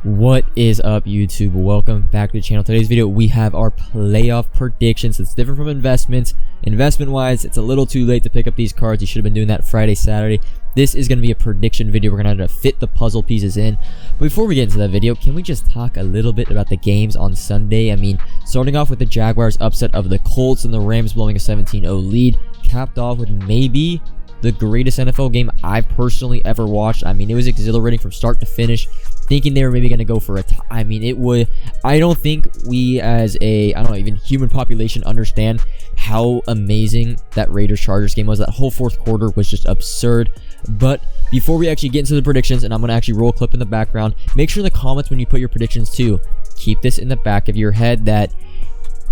What is up, YouTube? Welcome back to the channel. Today's video we have our playoff predictions. It's different from investments. Investment wise, it's a little too late to pick up these cards. You should have been doing that Friday, Saturday. This is going to be a prediction video. We're going to have to fit the puzzle pieces in. But before we get into that video, can we just talk a little bit about the games on Sunday? I mean, starting off with the Jaguars upset of the Colts and the Rams blowing a 17-0 lead, capped off with maybe the greatest NFL game I've personally ever watched. I mean, it was exhilarating from start to finish. Thinking they were maybe going to go for a tie. I mean, it would. I don't think we as a, I don't know, even human population understand how amazing that Raiders-Chargers game was. That whole fourth quarter was just absurd. But before we actually get into the predictions, and I'm going to actually roll a clip in the background, make sure in the comments when you put your predictions too, keep this in the back of your head that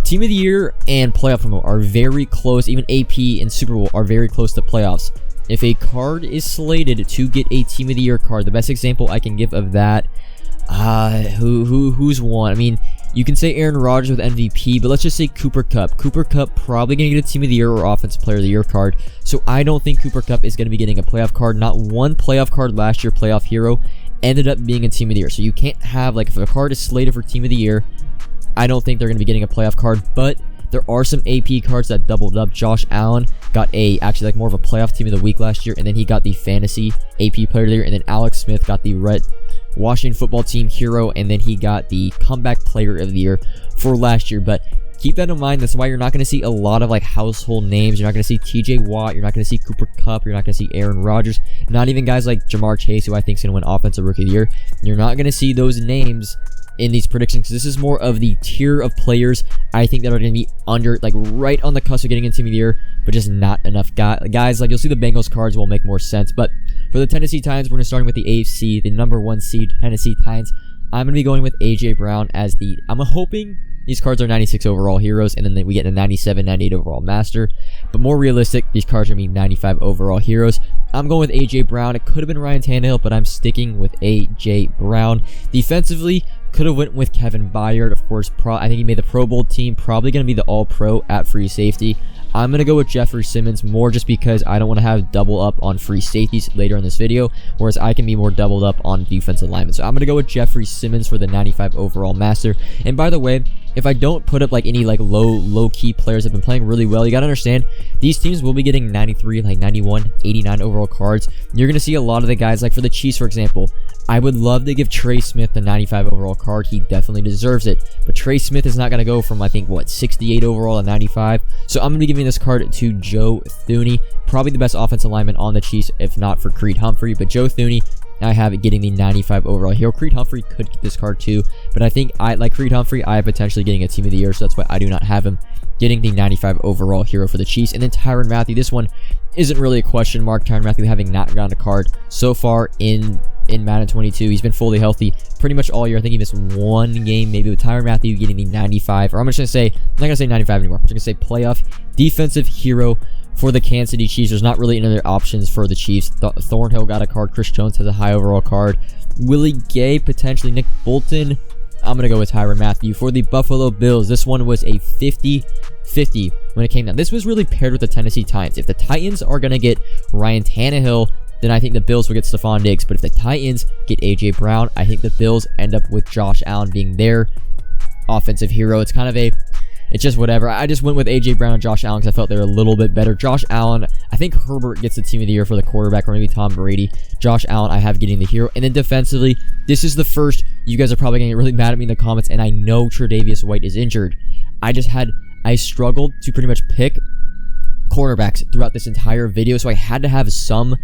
Team of the Year and Playoff Promo are very close. Even AP and Super Bowl are very close to playoffs. If a card is slated to get a Team of the Year card, the best example I can give of that, who's one? I mean, you can say Aaron Rodgers with MVP, but let's just say Cooper Kupp. Cooper Kupp probably going to get a Team of the Year or Offensive Player of the Year card, so I don't think Cooper Kupp is going to be getting a playoff card. Not one playoff card last year, playoff hero, ended up being a Team of the Year. So you can't have, like, if a card is slated for Team of the Year, I don't think they're going to be getting a playoff card, but there are some AP cards that doubled up. Josh Allen got actually more of a playoff team of the week last year, and then he got the fantasy AP player of the year, and then Alex Smith got the Washington football team hero, and then he got the comeback player of the year for last year. But keep that in mind. That's why you're not going to see a lot of household names. You're not going to see TJ Watt. You're not going to see Cooper Kupp. You're not going to see Aaron Rodgers. Not even guys like Jamar Chase, who I think is going to win Offensive Rookie of the Year. You're not going to see those names in these predictions, because this is more of the tier of players I think that are going to be under, right on the cusp of getting into Team of the Year, but just not enough guys. You'll see the Bengals cards will make more sense. But for the Tennessee Titans, we're going to start with the AFC, the number 1 seed Tennessee Titans. I'm going to be going with AJ Brown as the, I'm hoping these cards are 96 overall heroes, and then we get a 97, 98 overall master. But more realistic, these cards are going to be 95 overall heroes. I'm going with AJ Brown. It could have been Ryan Tannehill, but I'm sticking with AJ Brown. Defensively, could have went with Kevin Byard. Of course, I think he made the Pro Bowl team. Probably going to be the All-Pro at free safety. I'm going to go with Jeffrey Simmons more just because I don't want to have double up on free safeties later in this video, whereas I can be more doubled up on defensive linemen. So I'm going to go with Jeffrey Simmons for the 95 overall master. And by the way, if I don't put up any low-key players that have been playing really well, you got to understand these teams will be getting 93, 91, 89 overall cards. You're going to see a lot of the guys, for the Chiefs, for example. I would love to give Trey Smith the 95 overall card. He definitely deserves it. But Trey Smith is not going to go from, 68 overall to 95. So I'm going to be giving this card to Joe Thuney. Probably the best offensive lineman on the Chiefs, if not for Creed Humphrey. But Joe Thuney, I have it getting the 95 overall hero. Creed Humphrey could get this card too. But I think, like Creed Humphrey, I am potentially getting a Team of the Year. So that's why I do not have him getting the 95 overall hero for the Chiefs. And then Tyrann Mathieu. This one isn't really a question mark. Tyrann Mathieu having not gotten a card so far in Madden 22. He's been fully healthy pretty much all year. I think he missed one game maybe, with Tyrann Mathieu getting the 95. Or I'm just going to say, I'm not going to say 95 anymore. I'm just going to say playoff defensive hero for the Kansas City Chiefs. There's not really any other options for the Chiefs. Thornhill got a card. Chris Jones has a high overall card. Willie Gay, potentially. Nick Bolton. I'm going to go with Tyrann Mathieu. For the Buffalo Bills, this one was a 50-50 when it came down. This was really paired with the Tennessee Titans. If the Titans are going to get Ryan Tannehill, then I think the Bills will get Stephon Diggs. But if the Titans get AJ Brown, I think the Bills end up with Josh Allen being their offensive hero. It's kind of it's just whatever. I just went with AJ Brown and Josh Allen because I felt they were a little bit better. Josh Allen, I think Herbert gets the Team of the Year for the quarterback, or maybe Tom Brady. Josh Allen, I have getting the hero. And then defensively, this is the first, you guys are probably going to get really mad at me in the comments, and I know Tre'Davious White is injured. I struggled to pretty much pick cornerbacks throughout this entire video, so I had to have some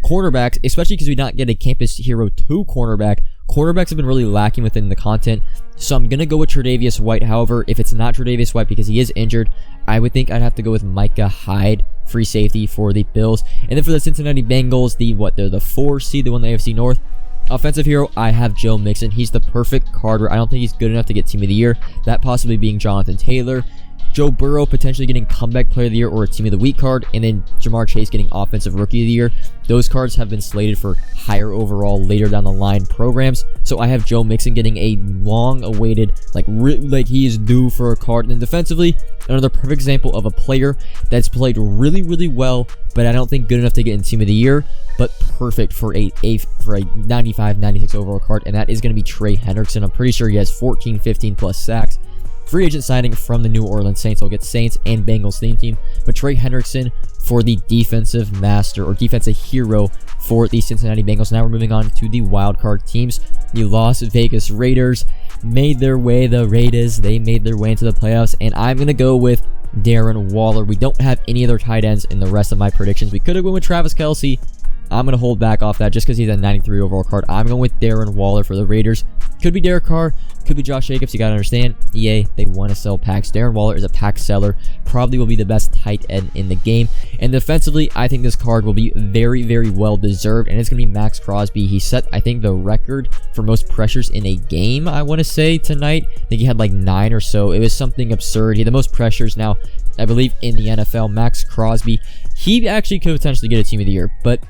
cornerbacks, especially because we did not get a Campus Hero 2 cornerback. Cornerbacks have been really lacking within the content, so I'm going to go with Tre'Davious White. However, if it's not Tre'Davious White because he is injured, I would think I'd have to go with Micah Hyde, free safety for the Bills. And then for the Cincinnati Bengals, they're the 4 seed, the one in the AFC North. Offensive hero, I have Joe Mixon. He's the perfect card. I don't think he's good enough to get Team of the Year. That possibly being Jonathan Taylor. Joe Burrow potentially getting comeback player of the year or a team of the week card, and then Jamar Chase getting offensive rookie of the year. Those cards have been slated for higher overall later down the line programs. So I have Joe Mixon getting a long awaited, like he is due for a card. And then defensively, another perfect example of a player that's played really well, but I don't think good enough to get in team of the year, but perfect for a 95, 96 overall card, and that is going to be Trey Hendrickson. I'm pretty sure he has 14, 15 plus sacks. Free agent signing from the New Orleans Saints. I'll get Saints and Bengals theme team, but Trey Hendrickson for the defensive master or defensive hero for the Cincinnati Bengals. Now we're moving on to the wild card teams. The Las Vegas Raiders made their way. The Raiders, they made their way into the playoffs, and I'm going to go with Darren Waller. We don't have any other tight ends in the rest of my predictions. We could have gone with Travis Kelce. I'm going to hold back off that just because he's a 93 overall card. I'm going with Darren Waller for the Raiders. Could be Derek Carr. Could be Josh Jacobs. You got to understand, EA, they want to sell packs. Darren Waller is a pack seller. Probably will be the best tight end in the game. And defensively, I think this card will be very well deserved. And it's going to be Max Crosby. He set, I think, the record for most pressures in a game, I want to say, tonight. I think he had like 9 or so. It was something absurd. He had the most pressures now, I believe, in the NFL. Max Crosby, he actually could potentially get a team of the year. But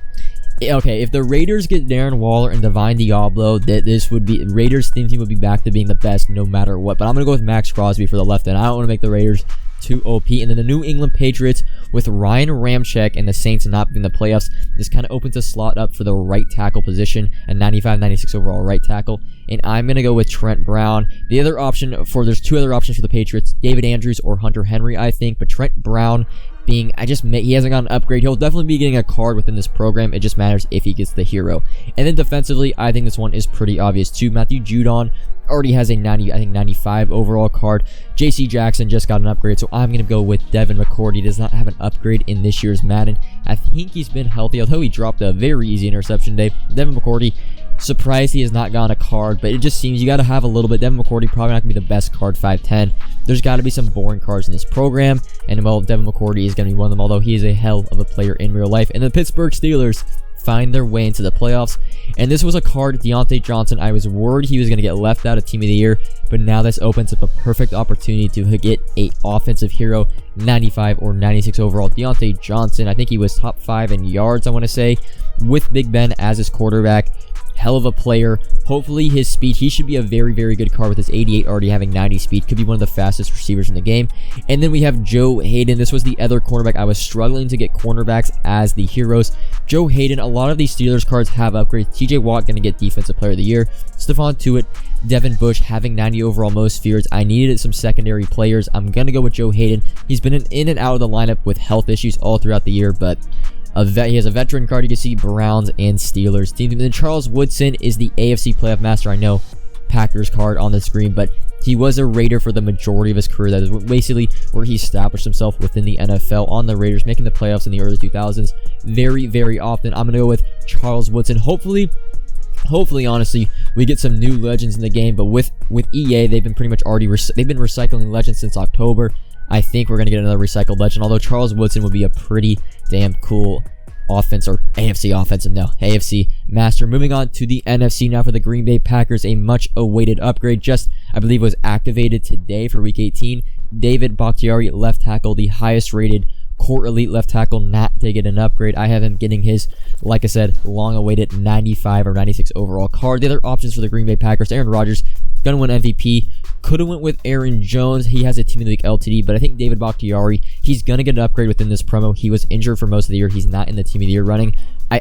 okay, if the Raiders get Darren Waller and Divine Diablo, this would be Raiders theme team would be back to being the best no matter what. But I'm gonna go with Max Crosby for the left end. I don't want to make the Raiders too OP. And then the New England Patriots with Ryan Ramczyk and the Saints not being the playoffs, this kind of opens a slot up for the right tackle position, a 95, 96 overall right tackle. And I'm gonna go with Trent Brown. There's 2 other options for the Patriots: David Andrews or Hunter Henry, I think. But Trent Brown being, he hasn't got an upgrade. He'll definitely be getting a card within this program. It just matters if he gets the hero. And then defensively, I think this one is pretty obvious too. Matthew Judon already has a 95 overall card. JC Jackson just got an upgrade, so I'm going to go with Devin McCourty. He does not have an upgrade in this year's Madden. I think he's been healthy, although he dropped a very easy interception day. Devin McCourty, surprised he has not gotten a card, but it just seems you got to have a little bit. Devin McCourty probably not going to be the best card, 5'10". There's got to be some boring cards in this program, and well, Devin McCourty is going to be one of them, although he is a hell of a player in real life. And the Pittsburgh Steelers find their way into the playoffs, and this was a card, Deontay Johnson. I was worried he was going to get left out of Team of the Year, but now this opens up a perfect opportunity to get a offensive hero, 95 or 96 overall. Deontay Johnson, I think he was top 5 in yards, I want to say, with Big Ben as his quarterback. Hell of a player. Hopefully his speed, he should be a very good card with his 88 already having 90 speed. Could be one of the fastest receivers in the game. And then we have Joe Hayden. This was the other cornerback. I was struggling to get cornerbacks as the heroes. Joe Hayden, a lot of these Steelers cards have upgrades. TJ Watt going to get defensive player of the year. Stephon Tuitt, Devin Bush having 90 overall most feared. I needed some secondary players. I'm going to go with Joe Hayden. He's been in and out of the lineup with health issues all throughout the year, but he has a veteran card. You can see Browns and Steelers team. And then Charles Woodson is the AFC playoff master. I know Packers card on the screen, but he was a Raider for the majority of his career. That is basically where he established himself within the NFL on the Raiders, making the playoffs in the early 2000s very often. I'm going to go with Charles Woodson. Hopefully, honestly, we get some new legends in the game, but with EA, they've been pretty much already they've been recycling legends since October. I think we're going to get another recycled legend, although Charles Woodson would be a pretty damn cool AFC master. Moving on to the NFC now for the Green Bay Packers, a much awaited upgrade I believe was activated today for week 18. David Bakhtiari, left tackle, the highest rated core elite left tackle, not to get an upgrade. I have him getting his, like I said, long awaited 95 or 96 overall card. The other options for the Green Bay Packers: Aaron Rodgers, gonna win MVP. Could have went with Aaron Jones. He has a Team of the Week LTD, but I think David Bakhtiari, he's gonna get an upgrade within this promo. He was injured for most of the year. He's not in the Team of the Year running.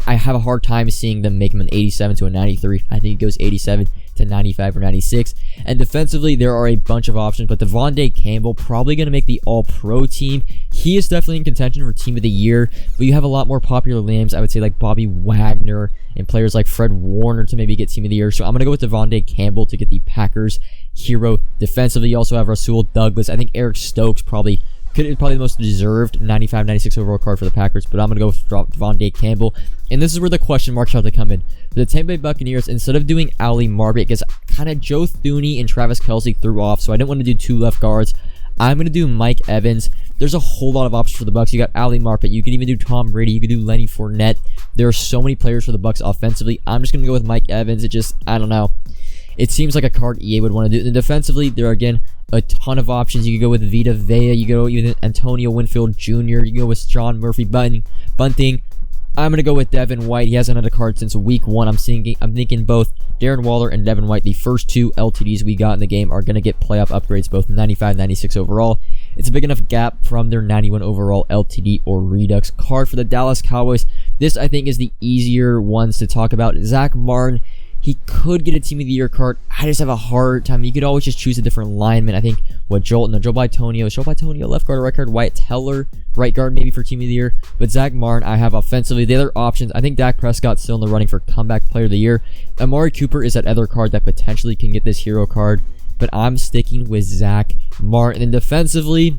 I have a hard time seeing them make him an 87 to a 93. I think it goes 87 to 95 or 96. And defensively, there are a bunch of options, but Devontae Campbell probably going to make the All-Pro team. He is definitely in contention for Team of the Year, but you have a lot more popular names, I would say, like Bobby Wagner and players like Fred Warner to maybe get Team of the Year. So I'm going to go with Devontae Campbell to get the Packers hero. Defensively, you also have Rasul Douglas. I think Eric Stokes probably the most deserved 95, 96 overall card for the Packers, but I'm going to go with Devontae Campbell. And this is where the question marks have to come in. For the Tampa Bay Buccaneers, instead of doing Ali Marpet, because kind of Joe Thuney and Travis Kelce threw off, so I didn't want to do 2 left guards. I'm going to do Mike Evans. There's a whole lot of options for the Bucs. You got Ali Marpet. You could even do Tom Brady. You could do Lenny Fournette. There are so many players for the Bucs offensively. I'm just going to go with Mike Evans. I don't know. it seems like a card EA would want to do. And defensively, there are again a ton of options. You could go with Vita Vea, you go even Antonio Winfield Jr., you go with Sean Murphy Bunting. I'm going to go with Devin White. He hasn't had a card since week 1. I'm thinking both Darren Waller and Devin White, the first 2 LTDs we got in the game, are going to get playoff upgrades, both 95, 96 overall. It's a big enough gap from their 91 overall LTD or Redux card. For the Dallas Cowboys, this I think is the easier ones to talk about. Zach Martin, he could get a Team of the Year card. I just have a hard time. You could always just choose a different lineman. I think Joe Bitonio, left guard or right guard, Wyatt Teller, right guard maybe for Team of the Year. But Zach Martin, I have offensively. The other options, I think Dak Prescott's still in the running for comeback player of the year. Amari Cooper is that other card that potentially can get this hero card. But I'm sticking with Zach Martin. And defensively,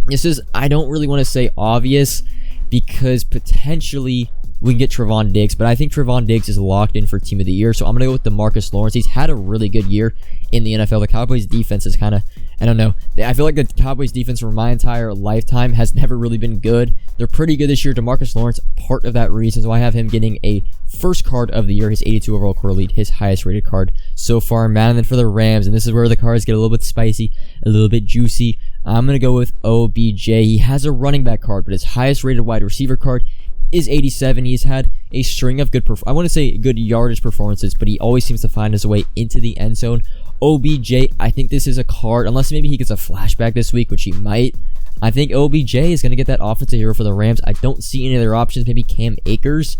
this is, I don't really want to say obvious, because potentially we can get Trevon Diggs, but I think Trevon Diggs is locked in for Team of the Year, so I'm going to go with DeMarcus Lawrence. He's had a really good year in the NFL. The Cowboys defense is kind of, I don't know, I feel like the Cowboys defense for my entire lifetime has never really been good. They're pretty good this year. DeMarcus Lawrence, part of that reason, so I have him getting a first card of the year, his 82 overall core lead, his highest rated card so far. Man, and then for the Rams, and this is where the cards get a little bit spicy, a little bit juicy, I'm going to go with OBJ. He has a running back card, but his highest rated wide receiver card is 87. He's had a string of good, I want to say good yardage performances, but he always seems to find his way into the end zone. OBJ, I think this is a card, unless maybe he gets a flashback this week, which he might. I think OBJ is going to get that offensive hero for the Rams. I don't see any other options, maybe Cam Akers,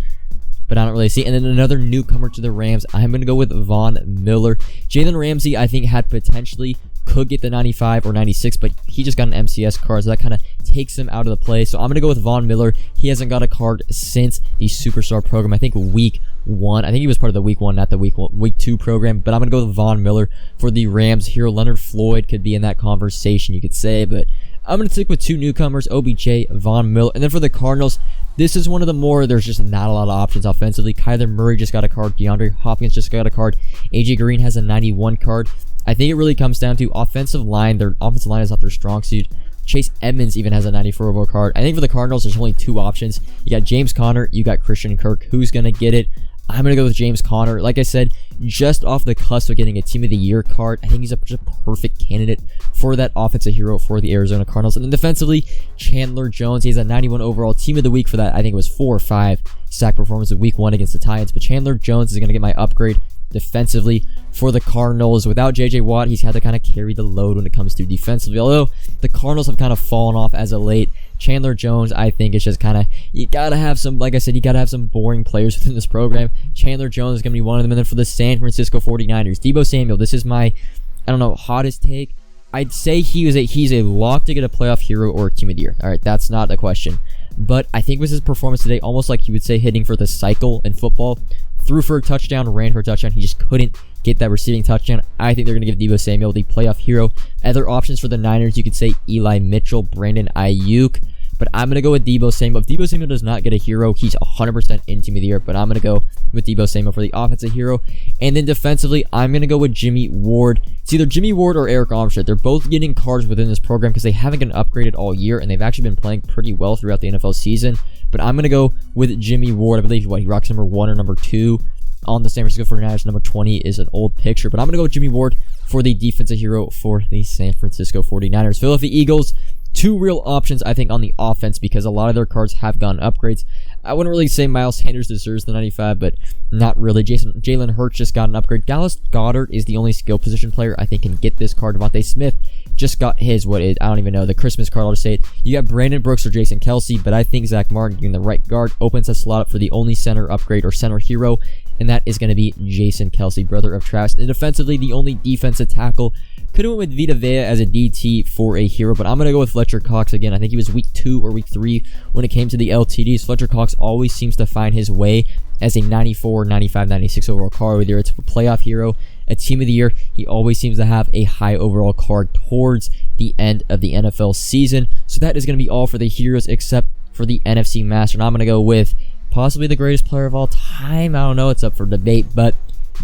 but I don't really see. And then another newcomer to the Rams, I'm going to go with Von Miller. Jalen Ramsey, I think, had potentially could get the 95 or 96, but he just got an MCS card, so that kind of takes him out of the play. So I'm going to go with Von Miller. He hasn't got a card since the Superstar program. I think week 1. I think he was part of the week 1, not the week 2 program, but I'm going to go with Von Miller for the Rams here. Leonard Floyd could be in that conversation, you could say, but I'm going to stick with 2 newcomers, OBJ, Von Miller. And then for the Cardinals, this is one of the more, there's just not a lot of options offensively. Kyler Murray just got a card. DeAndre Hopkins just got a card. AJ Green has a 91 card. I think it really comes down to offensive line. Their offensive line is not their strong suit. Chase Edmonds even has a 94 overall card. I think for the Cardinals, there's only 2 options. You got James Conner, you got Christian Kirk. Who's going to get it? I'm going to go with James Conner. Like I said, just off the cusp of getting a Team of the Year card, I think he's just a perfect candidate for that offensive hero for the Arizona Cardinals. And then defensively, Chandler Jones. He has a 91 overall Team of the Week for that. I think it was 4 or 5 sack performance of week 1 against the Titans. But Chandler Jones is going to get my upgrade defensively for the Cardinals. Without JJ Watt, he's had to kind of carry the load when it comes to defensively. Although the Cardinals have kind of fallen off as of late, Chandler Jones, I think it's just kind of, you gotta have some, like I said, you gotta have some boring players within this program. Chandler Jones is gonna be one of them. And then for the San Francisco 49ers, Deebo Samuel, this is my, I don't know, hottest take. I'd say he's a lock to get a playoff hero or a Team of the Year. All right, that's not a question. But I think with his performance today, almost like you would say hitting for the cycle in football, threw for a touchdown, ran for a touchdown, he just couldn't get that receiving touchdown. I think they're going to give Deebo Samuel the playoff hero. Other options for the Niners, you could say Eli Mitchell, Brandon Ayuk, but I'm going to go with Deebo Samuel. If Deebo Samuel does not get a hero, he's 100% in Team of the Year, but I'm going to go with Deebo Samuel for the offensive hero. And then defensively, I'm going to go with Jimmy Ward. It's either Jimmy Ward or Eric Armstead. They're both getting cards within this program because they haven't gotten upgraded all year, and they've actually been playing pretty well throughout the NFL season. But I'm going to go with Jimmy Ward. I believe he rocks number 1 or number 2 on the San Francisco 49ers. Number 20 is an old picture, but I'm going to go with Jimmy Ward for the defensive hero for the San Francisco 49ers. Philadelphia Eagles, 2 real options, I think, on the offense because a lot of their cards have gotten upgrades. I wouldn't really say Miles Sanders deserves the 95, but not really. Jalen Hurts just got an upgrade. Dallas Goedert is the only skill position player I think can get this card. Devontae Smith just got his, I don't even know, the Christmas card, I'll just say it. You got Brandon Brooks or Jason Kelsey, but I think Zach Martin getting the right guard opens a slot up for the only center upgrade or center hero, and that is going to be Jason Kelsey, brother of Travis. And defensively, the only defensive tackle, could have went with Vita Vea as a DT for a hero, but I'm going to go with Fletcher Cox again. I think he was week 2 or week 3 when it came to the LTDs. Fletcher Cox always seems to find his way as a 94, 95, 96 overall card, whether it's a playoff hero, a Team of the Year. He always seems to have a high overall card towards the end of the NFL season. So that is going to be all for the heroes except for the NFC Master. And I'm going to go with possibly the greatest player of all time. I don't know, it's up for debate, but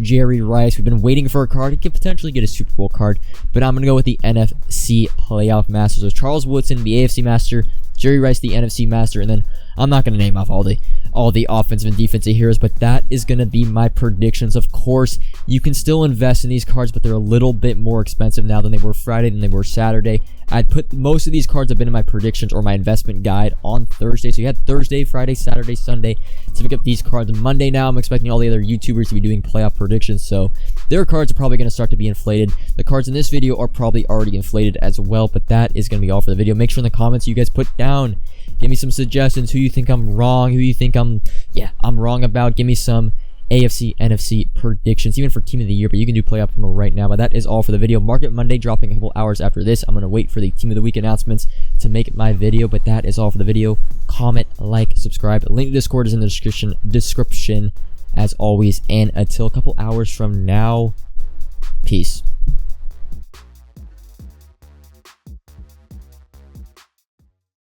Jerry Rice. We've been waiting for a card. He could potentially get a Super Bowl card, but I'm going to go with the NFC Playoff Master. So Charles Woodson, the AFC Master, Jerry Rice, the NFC Master, and then I'm not going to name off all the offensive and defensive heroes, but that is going to be my predictions. Of course, you can still invest in these cards, but they're a little bit more expensive now than they were Friday, than they were Saturday. I'd put most of these cards have been in my predictions or my investment guide on Thursday. So you had Thursday, Friday, Saturday, Sunday to pick up these cards. Monday now, I'm expecting all the other YouTubers to be doing playoff predictions. So their cards are probably going to start to be inflated. The cards in this video are probably already inflated as well, but that is going to be all for the video. Make sure in the comments you guys put down. Give me some suggestions, who you think I'm wrong, who you think I'm wrong about. Give me some AFC, NFC predictions, even for Team of the Year, but you can do playoff promo right now. But that is all for the video. Market Monday dropping a couple hours after this. I'm going to wait for the Team of the Week announcements to make my video, but that is all for the video. Comment, like, subscribe. Link to Discord is in the description as always. And until a couple hours from now, peace.